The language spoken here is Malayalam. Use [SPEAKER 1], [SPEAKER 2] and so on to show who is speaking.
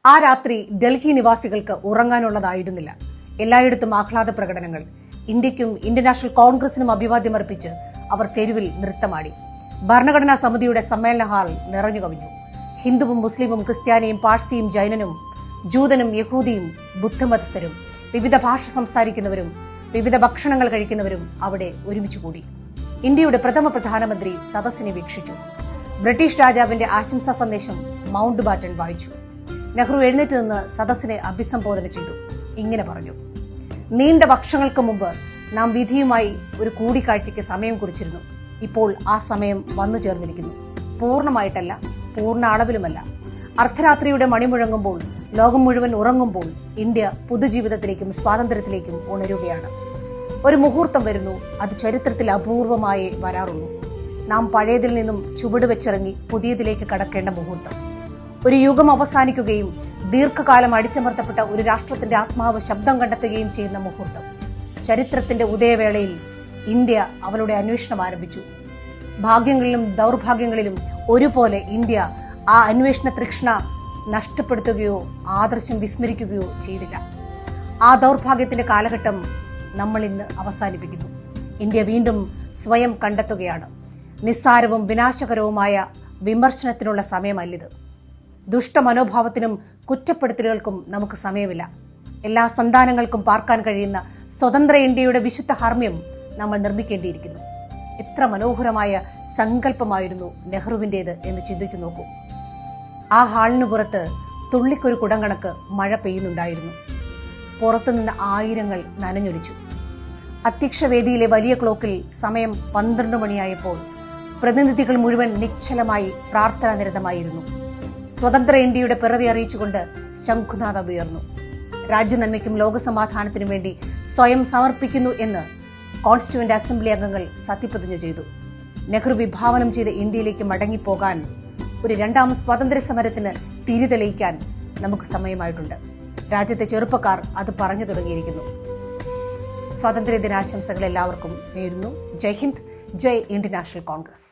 [SPEAKER 1] ആ രാത്രി ഡൽഹി നിവാസികൾക്ക് ഉറങ്ങാനുള്ളതായിരുന്നില്ല. എല്ലായിടത്തും ആഹ്ലാദ പ്രകടനങ്ങൾ. ഇന്ത്യക്കും ഇന്ത്യൻ നാഷണൽ കോൺഗ്രസിനും അഭിവാദ്യമർപ്പിച്ച് അവർ തെരുവിൽ നൃത്തമാടി. ഭരണഘടനാ സമിതിയുടെ സമ്മേളന ഹാൾ നിറഞ്ഞു കവിഞ്ഞു. ഹിന്ദുവും മുസ്ലിമും ക്രിസ്ത്യാനിയും പാഴ്സിയും ജൈനനും ജൂതനും യഹൂദിയും ബുദ്ധമതസ്ഥരും വിവിധ ഭാഷ സംസാരിക്കുന്നവരും വിവിധ ഭക്ഷണങ്ങൾ കഴിക്കുന്നവരും അവിടെ ഒരുമിച്ച് കൂടി. ഇന്ത്യയുടെ പ്രഥമ പ്രധാനമന്ത്രി സദസ്സിനെ വീക്ഷിച്ചു. ബ്രിട്ടീഷ് രാജാവിന്റെ ആശംസാ സന്ദേശം മൗണ്ട് ബാറ്റൺ വായിച്ചു. നെഹ്റു എഴുന്നേറ്റ് നിന്ന് സദസ്സിനെ അഭിസംബോധന ചെയ്തു. ഇങ്ങനെ പറഞ്ഞു: നീണ്ട വർഷങ്ങൾക്ക് മുമ്പ് നാം വിധിയുമായി ഒരു കൂടിക്കാഴ്ചയ്ക്ക് സമയം കുറിച്ചിരുന്നു. ഇപ്പോൾ ആ സമയം വന്നു ചേർന്നിരിക്കുന്നു. പൂർണ്ണമായിട്ടല്ല, പൂർണ്ണ അളവിലുമല്ല. അർദ്ധരാത്രിയുടെ മണിമുഴങ്ങുമ്പോൾ, ലോകം മുഴുവൻ ഉറങ്ങുമ്പോൾ ഇന്ത്യ പുതുജീവിതത്തിലേക്കും സ്വാതന്ത്ര്യത്തിലേക്കും ഉണരുകയാണ്. ഒരു മുഹൂർത്തം വരുന്നു. അത് ചരിത്രത്തിൽ അപൂർവമായേ വരാറുള്ളൂ. നാം പഴയതിൽ നിന്നും ചുവട് വെച്ചിറങ്ങി പുതിയതിലേക്ക് കടക്കേണ്ട മുഹൂർത്തം. ഒരു യുഗം അവസാനിക്കുകയും ദീർഘകാലം അടിച്ചമർത്തപ്പെട്ട ഒരു രാഷ്ട്രത്തിന്റെ ആത്മാവ് ശബ്ദം കണ്ടെത്തുകയും ചെയ്യുന്ന മുഹൂർത്തം. ചരിത്രത്തിന്റെ ഉദയവേളയിൽ ഇന്ത്യ അവളുടെ അന്വേഷണം ആരംഭിച്ചു. ഭാഗ്യങ്ങളിലും ദൗർഭാഗ്യങ്ങളിലും ഒരുപോലെ ഇന്ത്യ ആ അന്വേഷണ തൃഷ്ണ നഷ്ടപ്പെടുത്തുകയോ ആദർശം വിസ്മരിക്കുകയോ ചെയ്തില്ല. ആ ദൗർഭാഗ്യത്തിന്റെ കാലഘട്ടം നമ്മൾ ഇന്ന് അവസാനിപ്പിക്കുന്നു. ഇന്ത്യ വീണ്ടും സ്വയം കണ്ടെത്തുകയാണ്. നിസ്സാരവും വിനാശകരവുമായ വിമർശനത്തിനുള്ള സമയമല്ലിത്. ദുഷ്ടമനോഭാവത്തിനും കുറ്റപ്പെടുത്തലുകൾക്കും നമുക്ക് സമയമില്ല. എല്ലാ സന്താനങ്ങൾക്കും പാർക്കാൻ കഴിയുന്ന സ്വതന്ത്ര ഇന്ത്യയുടെ വിശുദ്ധ ഹർമ്മ്യം നമ്മൾ നിർമ്മിക്കേണ്ടിയിരിക്കുന്നു. എത്ര മനോഹരമായ സങ്കല്പമായിരുന്നു നെഹ്റുവിൻ്റേത് എന്ന് ചിന്തിച്ചു നോക്കൂ. ആ ഹാളിനു പുറത്ത് തുള്ളിക്കൊരു കുടം കണക്ക് മഴ പെയ്യുന്നുണ്ടായിരുന്നു. പുറത്തുനിന്ന് ആയിരങ്ങൾ നനഞ്ഞൊലിച്ചു. അധ്യക്ഷവേദിയിലെ വലിയ ക്ലോക്കിൽ സമയം 12 മണിയായപ്പോൾ പ്രതിനിധികൾ മുഴുവൻ നിശ്ചലമായി പ്രാർത്ഥനാ നിരതമായിരുന്നു. സ്വതന്ത്ര ഇന്ത്യയുടെ പിറവി അറിയിച്ചുകൊണ്ട് ശംഖുനാദം ഉയർന്നു. രാജ്യനന്മയ്ക്കും ലോകസമാധാനത്തിനും വേണ്ടി സ്വയം സമർപ്പിക്കുന്നു എന്ന് കോൺസ്റ്റിറ്റ്യൂവന്റ് അസംബ്ലി അംഗങ്ങൾ സത്യപ്രതിജ്ഞ ചെയ്തു. നെഹ്റു വിഭാവനം ചെയ്ത ഇന്ത്യയിലേക്ക് മടങ്ങിപ്പോകാൻ, ഒരു രണ്ടാം സ്വാതന്ത്ര്യ സമരത്തിന് തിരിതെളിയിക്കാൻ നമുക്ക് സമയമായിട്ടുണ്ട്. രാജ്യത്തെ ചെറുപ്പക്കാർ അത് പറഞ്ഞു തുടങ്ങിയിരിക്കുന്നു. സ്വാതന്ത്ര്യ ദിനാശംസകൾ എല്ലാവർക്കും നേരുന്നു. ജയ് ഹിന്ദ്, ജയ് ഇന്ത്യൻ നാഷണൽ കോൺഗ്രസ്.